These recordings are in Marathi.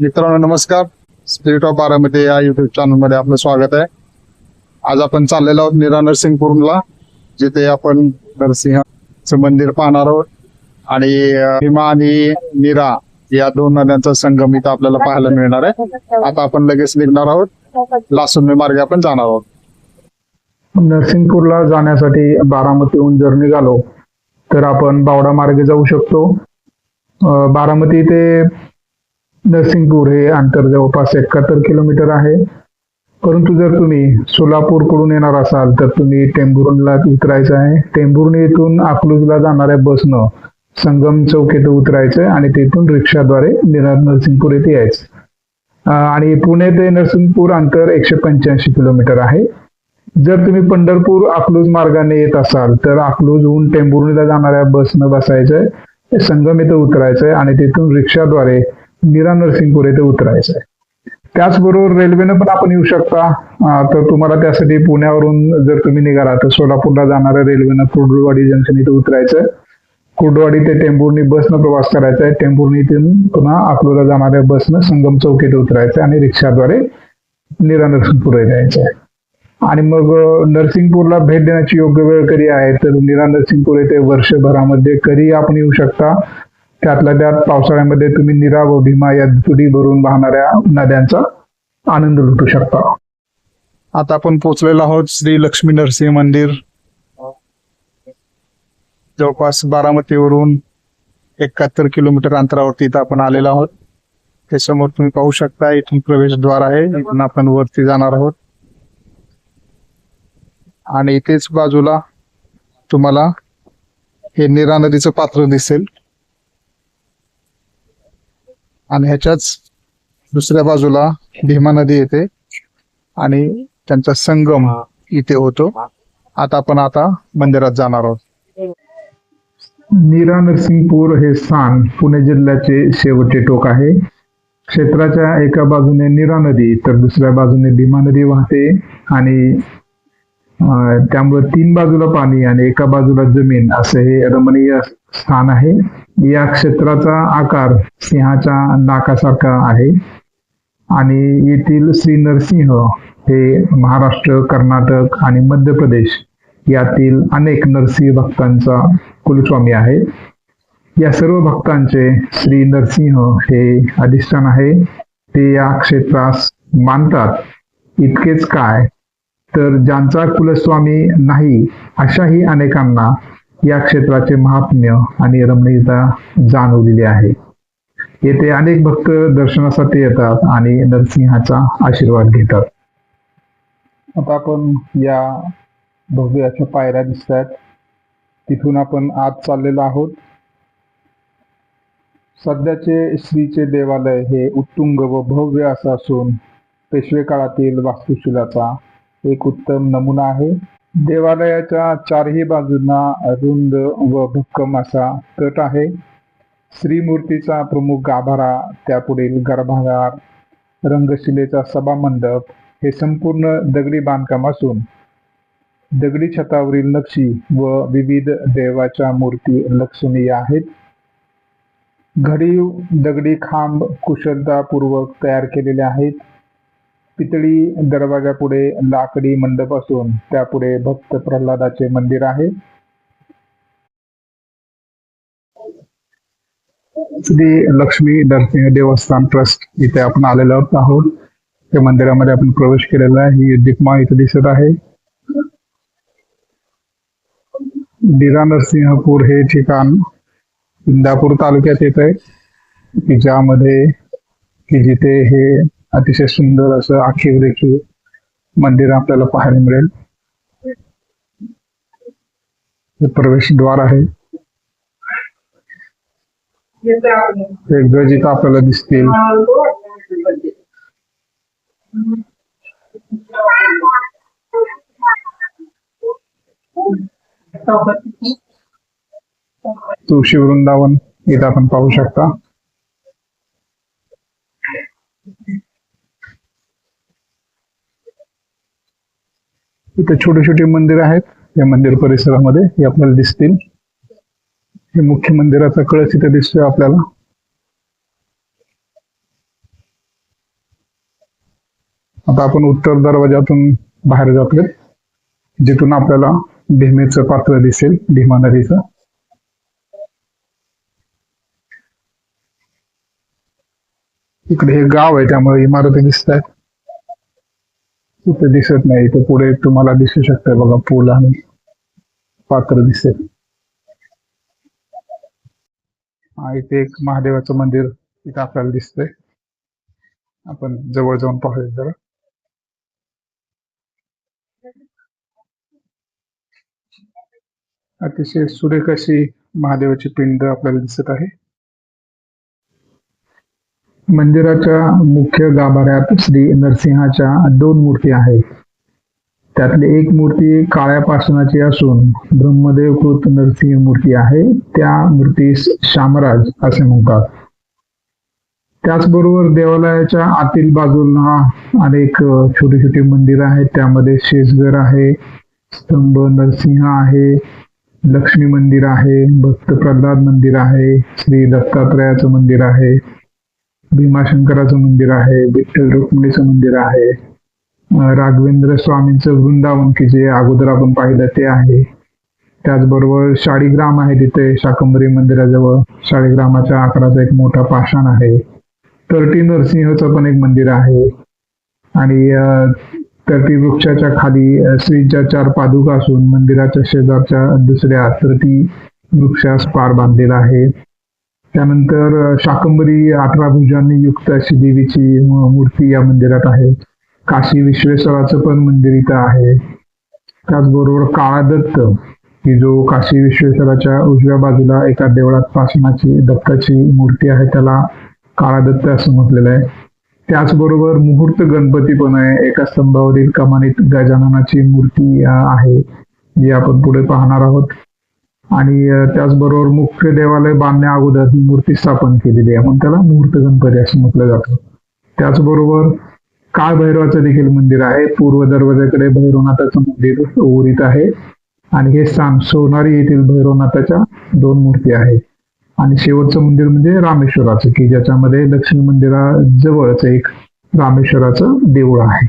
मित्रांनो नमस्कार. स्पिरिट ऑफ बारामती या युट्यूब चॅनल मध्ये आपलं स्वागत आहे. आज आपण चाललेलो आहोत नीरा नरसिंगपूरला, जिथे आपण नरसिंहाचं मंदिर पाहणार आहोत आणि भीमा आणि नीरा या दोन नद्यांचा संगम इथं आपल्याला पाहायला मिळणार आहे. आता आपण लगेच निघणार आहोत, लासुंबे मार्गे आपण जाणार आहोत. नरसिंगपूरला जाण्यासाठी बारामतीहून जर निघालो तर आपण बावडा मार्गे जाऊ शकतो. बारामती ते नरसिंगपूर हे अंतर जवळपास 71 किलोमीटर आहे. परंतु जर तुम्ही सोलापूर कडून येणार असाल तर तुम्ही टेंभुर्णीला उतरायचं आहे. टेंभुर्णी येथून अकलूजला जाणाऱ्या बसनं संगम चौक येथे उतरायचं आणि तेथून रिक्षाद्वारे नरसिंगपूर येथे यायचं. आणि पुणे ते नरसिंगपूर अंतर 185 किलोमीटर आहे. जर तुम्ही पंढरपूर अकलूज मार्गाने येत असाल तर अकलूजहून टेंभुर्णीला जाणाऱ्या बसनं बसायचंय, संगम येथे उतरायचंय आणि तेथून रिक्षाद्वारे नीरा नरसिंगपूर येथे उतरायचंय. त्याचबरोबर रेल्वेनं पण आपण येऊ शकता. तर तुम्हाला त्यासाठी पुण्यावरून जर तुम्ही निघाला तर सोलापूरला जाणाऱ्या रेल्वेनं कुर्डुवाडी जंक्शन इथे उतरायचंय. कुर्डुवाडी ते टेंभुर्णी बसनं प्रवास करायचा आहे. टेंभुर्णीतून पुन्हा अकलूजला जाणाऱ्या बसनं संगम चौक येथे उतरायचंय आणि रिक्षाद्वारे नीरा नरसिंगपूर येथे यायचंय. आणि मग नरसिंगपूरला भेट देण्याची योग्य वेळ कधी आहे तर नीरा नरसिंगपूर येथे वर्षभरामध्ये कधी आपण येऊ शकता. त्यातल्या त्यात पावसाळ्यामध्ये तुम्ही नीरा व भीमा या दुथडी भरून वाहणाऱ्या नद्यांचा आनंद लुटू शकता. आता आपण पोहोचलेलो आहोत श्री लक्ष्मी नरसिंह मंदिर. जवळपास बारामतीवरून 71 किलोमीटर अंतरावरती इथं आपण आलेलो आहोत. ते समोर तुम्ही पाहू शकता, इथून प्रवेशद्वार आहे. इथून आपण वरती जाणार आहोत आणि इथेच बाजूला तुम्हाला हे नीरा नदीचं पात्र दिसेल आणि ह्याच्याच दुसऱ्या बाजूला भीमा नदी येते आणि त्यांचा संगम इथे होतो. आता आपण मंदिरात जाणार आहोत. नीरा नरसिंगपूर हे स्थान पुणे जिल्ह्याचे शेवटचे टोक आहे. क्षेत्राच्या एका बाजूने नीरा नदी तर दुसऱ्या बाजूने भीमा नदी वाहते आणि त्यामुळे 3 बाजूला पाणी आणि एका बाजूला जमीन असे हे रमणीय स्थान आहे. या क्षेत्राचा आकार सिंहाच्या नाकासारखा आहे आणि येथील श्री नरसिंह हे महाराष्ट्र, कर्नाटक आणि मध्य प्रदेश यातील अनेक नरसिंह भक्तांचा कुलस्वामी आहे. या सर्व भक्तांचे श्री नरसिंह हे अधिष्ठान आहे. ते या क्षेत्रास मानतात. इतकेच काय तर ज्यांचा कुलस्वामी नाही अशाही अनेकांना या क्षेत्राचे महात्म्य आणि रमणीयता जाणवलेली आहे. येथे अनेक भक्त दर्शनासाठी येतात आणि नरसिंहाचा आशीर्वाद घेतात. आता आपण या भव्य अशा पायऱ्या दिसतात, तिथून आपण आत चाललेलो आहोत. सध्याचे श्रीचे देवालय हे उत्तुंग व भव्य असं असून पेशवे काळातील वास्तुशिलाचा एक उत्तम नमुना आहे. देवालयाच्या चारही बाजूंना रुंद व भक्कम असा तट आहे. श्रीमूर्तीचा प्रमुख गाभारा, त्यापुढील गर्भागार, रंगशिलेचा सभामंडप हे संपूर्ण दगडी बांधकाम असून दगडी छतावरील नक्षी व विविध देवाच्या मूर्ती लक्षणीय आहेत. घडीव दगडी खांब कुशलतापूर्वक तयार केलेले आहेत. पितळी दरवाजापुढे लाकडी मंडप असून त्यापुढे भक्त प्रल्हादाचे मंदिर आहे. श्री लक्ष्मी नरसिंह देवस्थान ट्रस्ट इथे आपण आलेलो आहोत. त्या मंदिरामध्ये आपण प्रवेश केलेला आहे. ही दीपमाळ इथे दिसत आहे. नीरा नरसिंहपूर हे ठिकाण इंदापूर तालुक्यात येत आहे, की जिथे हे अतिशय सुंदर असं आखीव रेखीव मंदिर आपल्याला पाहायला मिळेल. हे प्रवेशद्वार आहे. एक गज इथं आपल्याला दिसतील. तुळशी वृंदावन इथं आपण पाहू शकता. इथे छोटे छोटे मंदिर आहेत. या मंदिर परिसरामध्ये हे आपल्याला दिसतील. हे मुख्य मंदिराचा कळस इथे दिसतोय आपल्याला. आता आपण उत्तर दरवाजातून बाहेर जातोय, जिथून आपल्याला भीमेचं पात्र दिसेल, भीमा नदीचं. इकडे हे गाव आहे, त्यामुळे इमारती दिसत आहेत. इथे दिसत नाही, इथे पुढे तुम्हाला दिसू शकते बघा, पूल आणि पात्र दिसेल. इथे एक महादेवाचं मंदिर इथे आपल्याला दिसतंय. आपण जवळ जाऊन पाहूया जरा. अतिशय सुरेख अशी महादेवाची पिंड आपल्याला दिसत आहे. मंदिराच्या मुख्य गाभाऱ्यात श्री नरसिंहाच्या 2 मूर्ती आहेत. त्यातली एक मूर्ती काळ्या पाषाणाची असून ब्रह्मदेवकृत नरसिंह मूर्ती आहे. त्या मूर्तीस शामराज असे म्हणतात. त्याचबरोबर देवालयाच्या आतील बाजूला अनेक छोटी छोटी मंदिरं आहेत. त्यामध्ये शेषघर आहे, स्तंभ नरसिंह आहे, लक्ष्मी मंदिर आहे, भक्त प्रल्हाद मंदिर आहे, श्री दत्तात्रयाचं मंदिर आहे, भीमाशंकराचं मंदिर आहे, विठ्ठल रुक्मिणीचं मंदिर आहे, राघवेंद्र स्वामींचं वृंदावन की जे अगोदर आपण पाहिलं ते आहे. त्याचबरोबर शाळीग्राम आहे, तिथे शाकंभरी मंदिराजवळ शाळीग्रामाच्या आकाराचा एक मोठा पाषाण आहे. तरटी नरसिंहचं पण एक मंदिर आहे. आणि तरटी वृक्षाच्या खाली श्रीच्या 4 पादुका असून मंदिराच्या शेजारच्या दुसऱ्या तरटी वृक्षास पार बांधलेला आहे. त्यानंतर शाकंभरी 18 भुजांनी युक्त अशी देवीची मूर्ती या मंदिरात आहे. काशी विश्वेश्वराचं पण मंदिर इथं आहे. त्याचबरोबर काळा दत्त की जो काशी विश्वेश्वराच्या उजव्या बाजूला एका देवळात पाषाणाची दत्ताची मूर्ती आहे, त्याला काळा दत्त असं म्हटलेलं आहे. त्याचबरोबर मुहूर्त गणपती पण आहे. एका स्तंभावरील कमानीत गजाननाची मूर्ती आहे, जी आपण पुढे पाहणार आहोत. आणि त्याचबरोबर मुख्य देवालय बांधण्या अगोदर ही मूर्ती स्थापन केलेली आहे, म्हणून त्याला मुहूर्त गणपती असं म्हटलं जातं. त्याचबरोबर काळ भैरवाचं देखील मंदिर आहे. पूर्व दरवाजाकडे भैरवनाथाचं मंदिर उरीत आहे. आणि हे स्थान सोनारी येथील भैरवनाथाच्या 2 मूर्ती आहेत. आणि शेवटचं मंदिर म्हणजे रामेश्वराचं, की ज्याच्यामध्ये लक्ष्मी मंदिराजवळच एक रामेश्वराचं देऊळ आहे.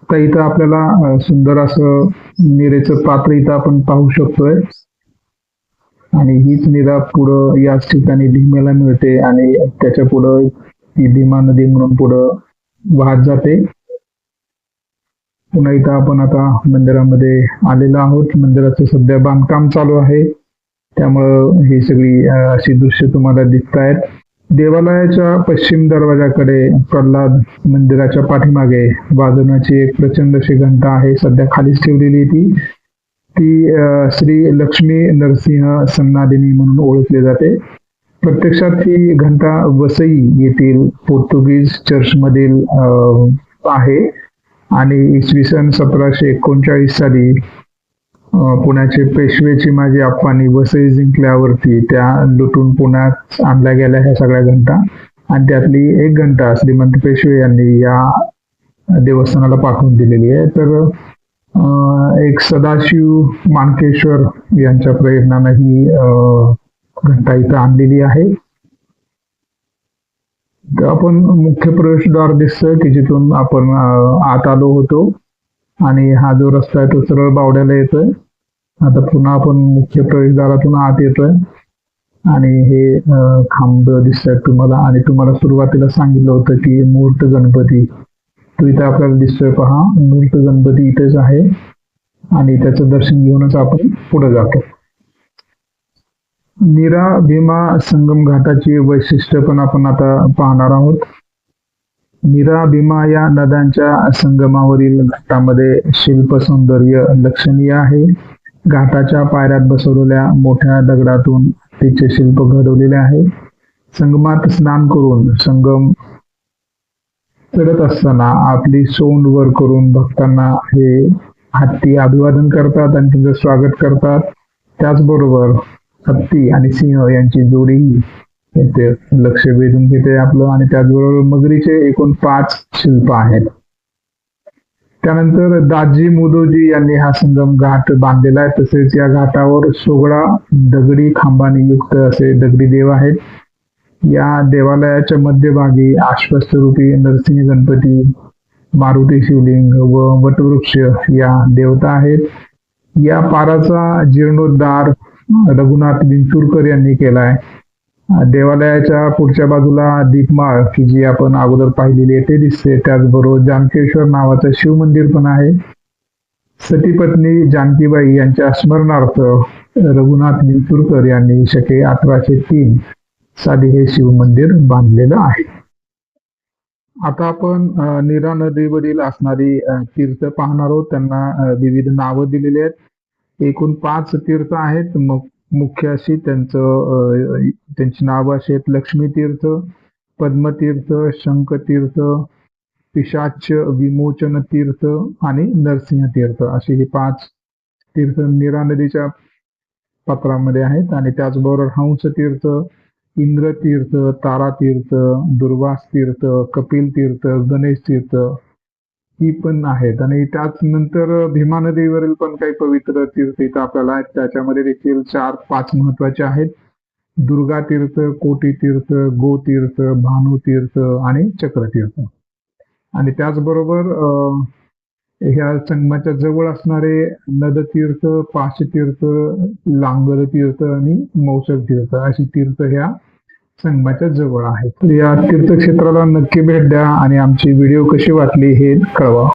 तर इथं आपल्याला सुंदर असं निरेचं पात्र इथं आपण पाहू शकतोय. आणि हीच निरा पुढं याच ठिकाणी भीमेला मिळते आणि त्याच्या पुढं ती भीमा नदी म्हणून पुढं वाहत जाते. पुन्हा इथं आपण आता मंदिरामध्ये आलेलो आहोत. मंदिराचं सध्या बांधकाम चालू आहे, त्यामुळं ही सगळी अशी दृश्य तुम्हाला दिसत आहेत. देवालयाच्या पश्चिम दरवाजाकडे प्रल्हाद मंदिराच्या पाठीमागे वाजवण्याची एक प्रचंड अशी घंटा आहे, सध्या खालीच ठेवलेली. ती श्री लक्ष्मी नरसिंह सन्नादिनी म्हणून ओळखली जाते. प्रत्यक्षात ही घंटा वसई येथील पोर्तुगीज चर्चमधील आहे. आणि इसवी सन 1739 साली पुण्याचे पेशवे चिमाजी अप्पांनी वसई जिंकल्यावरती त्या लुटून पुण्यात आणल्या गेल्या ह्या सगळ्या घंटा. आणि त्यातली एक घंटा श्रीमंत पेशवे यांनी या देवस्थानाला पाठवून दिलेली आहे. तर एक सदाशिव मानकेश्वर यांच्या प्रेरणानं ही घंटा इथं आणलेली आहे. तर आपण मुख्य प्रवेशद्वार दिसतोय की जिथून आपण आत आलो होतो. आणि हा जो रस्ता आहे तो सरळ बावड्याला येतोय. आता पुन्हा आपण मुख्य प्रवेशद्वारातून आत येतोय. आणि हे खांब दिसत आहेत तुम्हाला. आणि तुम्हाला सुरुवातीला सांगितलं होतं की मूर्त गणपती तो इथे आपल्याला दिसतोय. पहा, मूर्त गणपती इथेच आहे. आणि त्याचं दर्शन घेऊनच आपण पुढे जातो. नीरा भीमा संगम घाटाची वैशिष्ट्य पण आपण आता पाहणार आहोत. नीरा भीमा या नद्यांच्या संगमावरील घाटामध्ये शिल्प सौंदर्य लक्षणीय आहे. घाटाच्या पायऱ्यात बसवलेल्या मोठ्या दगडातून तिचे शिल्प घडवलेले आहे. संगमात स्नान करून संगम चढत असताना आपली सोंड वर करून भक्तांना हे हत्ती अभिवादन करतात आणि त्यांचं स्वागत करतात. त्याचबरोबर हत्ती आणि सिंह यांची जोडीही येथे लक्ष वेधून घेते आपलं. आणि त्याचबरोबर मगरीचे एकूण 5 शिल्प आहेत. त्यानंतर दाजी मुदोजी यांनी हा संगम घाट बांधलेला आहे. तसेच या घाटावर 16 दगडी खांबांनी युक्त असे दगडी देव आहेत. या देवालयाच्या मध्यभागी आश्वस्तरूपी नरसिंह गणपती मारुती शिवलिंग व वटवृक्ष या देवता आहेत. या पाराचा जीर्णोद्धार रघुनाथ विंचुरकर यांनी केलाय. देवालयाच्या पुढच्या बाजूला दीपमाळ की जी आपण अगोदर पाहिलेली आहे ते दिसते. त्याचबरोबर जानकेश्वर नावाचं शिवमंदिर पण आहे. सतीपत्नी जानकीबाई यांच्या स्मरणार्थ रघुनाथ विंचुरकर यांनी शके 1803 साली हे शिवमंदिर बांधलेलं आहे. आता आपण नीरा नदीवरील असणारी तीर्थ पाहणार आहोत. त्यांना विविध नावं दिलेली आहेत. एकूण 5 तीर्थ आहेत. मुख्य अशी त्यांची नावं अशी आहेत: लक्ष्मी तीर्थ, पद्मतीर्थ, शंखतीर्थ, पिशाच विमोचन तीर्थ आणि नरसिंह तीर्थ अशी ही 5 तीर्थ नीरा नदीच्या पात्रामध्ये आहेत. आणि त्याचबरोबर हंस तीर्थ, इंद्र तीर्थ, तारा तीर्थ, दुर्वास तीर्थ, कपिल तीर्थ, गणेश तीर्थ ही पण आहेत. आणि त्याच नंतर भीमा नदीवरील पण काही पवित्र तीर्थ इथं आपल्याला आहेत. त्याच्यामध्ये देखील 4-5 महत्वाचे आहेत: दुर्गा तीर्थ, कोटी तीर्थ, गो तीर्थ, भानू तीर्थ आणि चक्र तीर्थ. आणि त्याचबरोबर ह्या संगमाच्या जवळ असणारे नदतीर्थ, पाशतीर्थ, लांगर तीर्थ आणि मौसर तीर्थ अशी तीर्थ ह्या संगमाच्या जवळ आहेत. या तीर्थक्षेत्राला नक्की भेट द्या आणि आमची व्हिडिओ कशी वाटली हे कळवा.